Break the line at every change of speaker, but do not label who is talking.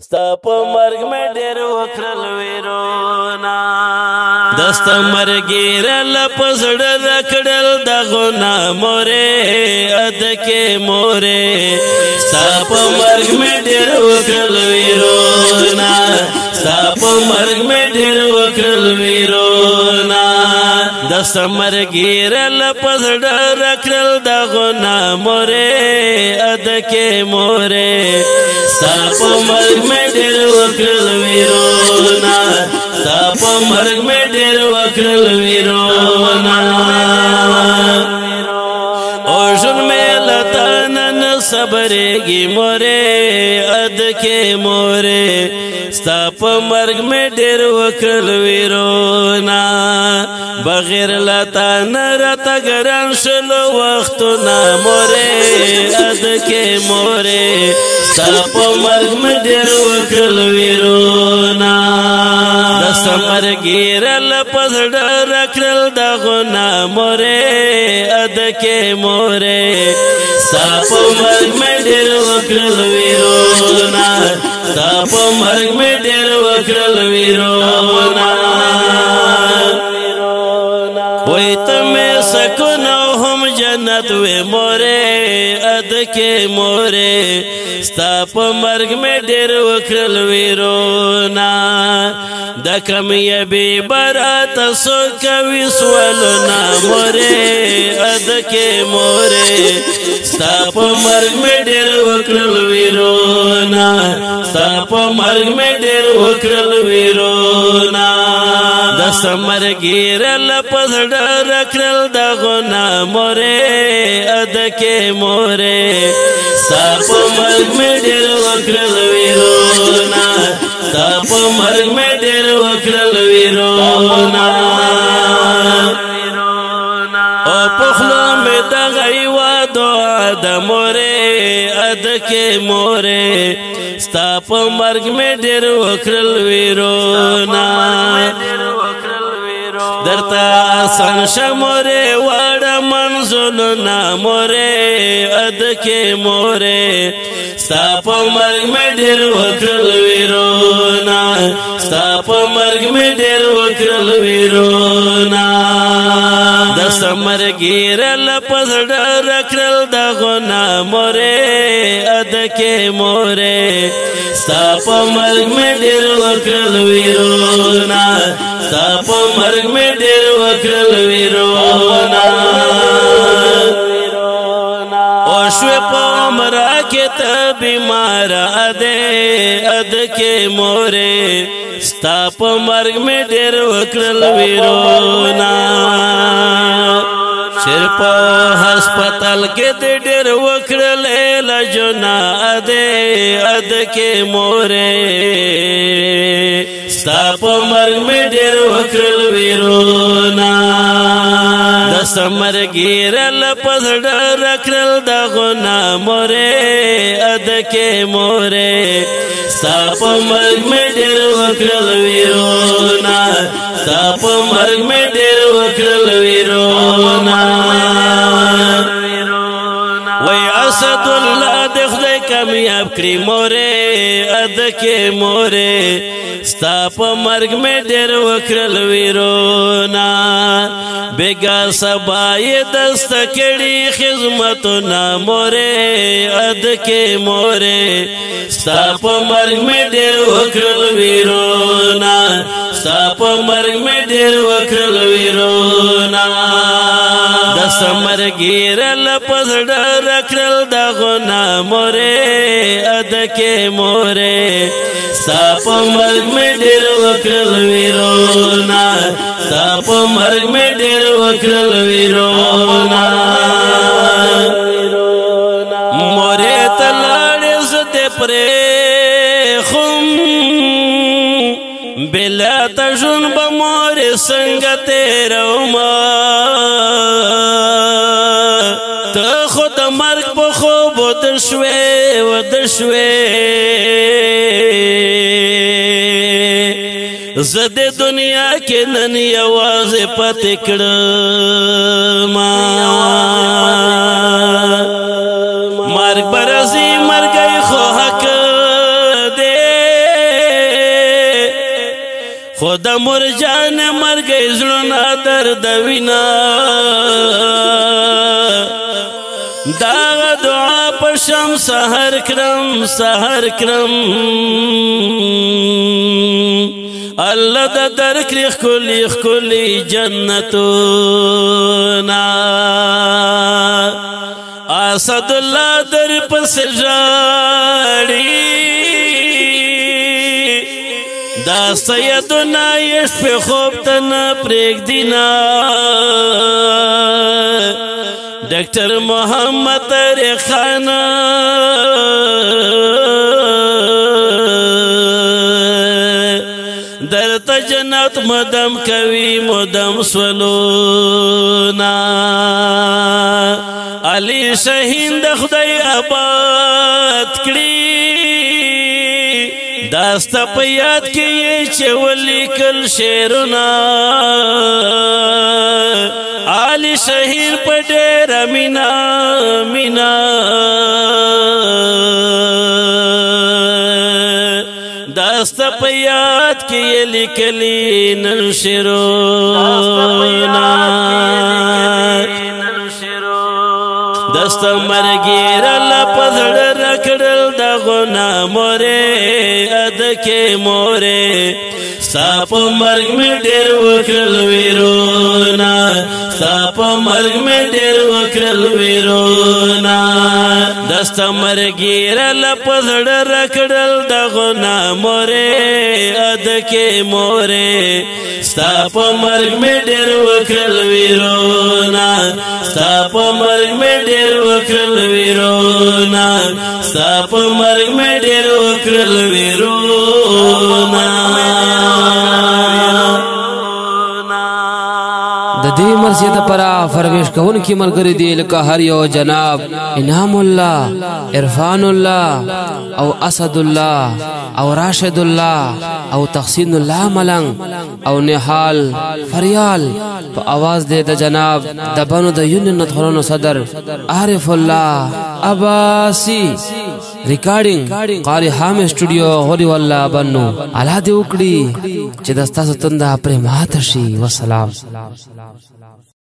ستا په مرګ مې ډېر وکړل ویرونا دستا مرګي رل پزړه رکړل دغه مورې ادکه مورې ستا په مرګ مې ډېر وکړل ویرونا ستا په مرګ مې ډېر وکړل ویرونا دستا مرګي رل پزړه رکړل دغه مورې ادکه مورې ستا په مرګ مې ډېر وکړل ویرونا ستا په مرګ مې ډېر وکړل ویرونا او ژوند مې له تا نن صبرېږي مورې ادکې مورې ستا په مرګ مې ډېر وکړل ویرونا بغیر له تا نه راته ګران شل وختونه مورې ادکې مورې ستا په مرګ مې ډېر وکړل ویرونا دستا مرګي رل پزړه رکړل دغه مورې ادکې مورې ستا په مرګ مې ډېر وکړل ویرونا ستا په مرګ مې ډېر وکړل ویرونا وای ته مې سکون هم جنت وې مورې ادکې مورې ستا په مرګ مې ډېر وکړل ویرونا د کامیابی برات سو کوي سوالونه مورې ادکې مورې ستا په مرګ مې ډېر وکړل ویرونا ستا په مرګ مې ډېر وکړل ویرونا دستا مرګي رل پزړه رکړل دغه مورې ادکې مورې ستا په مرګ مې ډېر وکړل ویرونا ستا په مرګ مې ډېر وکړل ویرونا او پخلا مې دغه یوه دعا د مورې ادکې مورې ستا په مرګ مې ډېر وکړل ویرونا درته آسان شه مورې واړه منزلونه مورې ادکې مورې ستا په مرګ مې ډېر وکړل ویرونا ستا په مرګ مې ډېر وکړل ویرونا دستا مرګي رل پزړه رکړل دغه مورې ادکې مورې ستا په مرګ مې ډېر وکړل ویرونا ستا په مرګ مې ډېر وکړل ویرونا او شوې په عمره کې ته بیمار ادکې مورې ستا په مرګ مې ډېر وکړل ویرونا شیر په هسپتال کې دې ډېر وکړل علاجونه ادکې مورې ستا په مرګ مې ډېر وکړل ویرونا دستا مرګي رل پزړه رکړل دغه مورې ادکې مورې ستا په مرګ مې ډېر وکړل ویرونا ستا په مرګ مې ډېر وکړل ویرونا وای اسد الله دې خدای کامیاب کړي مورې ادکې مورې ستا په مرګ مې ډېر وکړل ویرونا بیګا سبا یې دسته کړي خدمتونه مورې ادکې مورې ستا په مرګ مې ډېر وکړل ویرونا ستا په مرګ مې ډېر وکړل ویرونا دستا مرګي رل پزړه رکړل دغه مورې ادکې مورې ستا په مرګ مې ډېر وکړل ویرونا ستا په مرګ مې ډېر وکړل ویرونا مورې ته لاړې زه دې پرېښم بلا ته ژوند به مورې څنګه تېرومه ته خو د مرګ په خوب ودر شوې زه د دنیا کې نن یوازې پاتې کړم مرګ به راځي مرګی خو حق دی خود مرجان مرگ زړونه درد وینا دا دعا پشم سحر کرم الله د درکړي خولي جنتونه اسد الله در پس ژاړي دا سیدنا یش په خوب تن پرېګ دینا ډاکټر محمد طارق خان درته جنت مدام کوي مدام سولونا علي شهین د خدای آباد کړي داستا په یاد کې چې ولیکل شعرونه علي شهین په ډېر مینا داستا په یاد کې لیکلي نن شعرونه دستا مرګیر الله په زړه راکړل د غنا مورې ادکه مورې ساپ مرګ می ډېر وکړل ویرونا ساپ مرګ می ډېر وکړل ویرونا دستا مرګیر الله په زړه راکړل د غنا مورې ادکه مورې ساپ مرګ می ډېر وکړل ویرونا ساپ مرګ می ډېر وکړل ویرونا ساپ مرګ می ډېر وکړل ویرونا
د دې مرزیه د پرا فرویش کون کی ملګری دی لکه هر یو جناب انعام الله عرفان الله او اسد الله او راشد الله او تحسین الله ملنګ او نحال فریال په आवाज دې د جناب د بنو د یونین نتخرونو صدر عارف الله عباسی ریکارډینګ قاری حام سټوډیو هوري والله بنو الله دې وکړي چې دستا ستنده پر ماته شي والسلام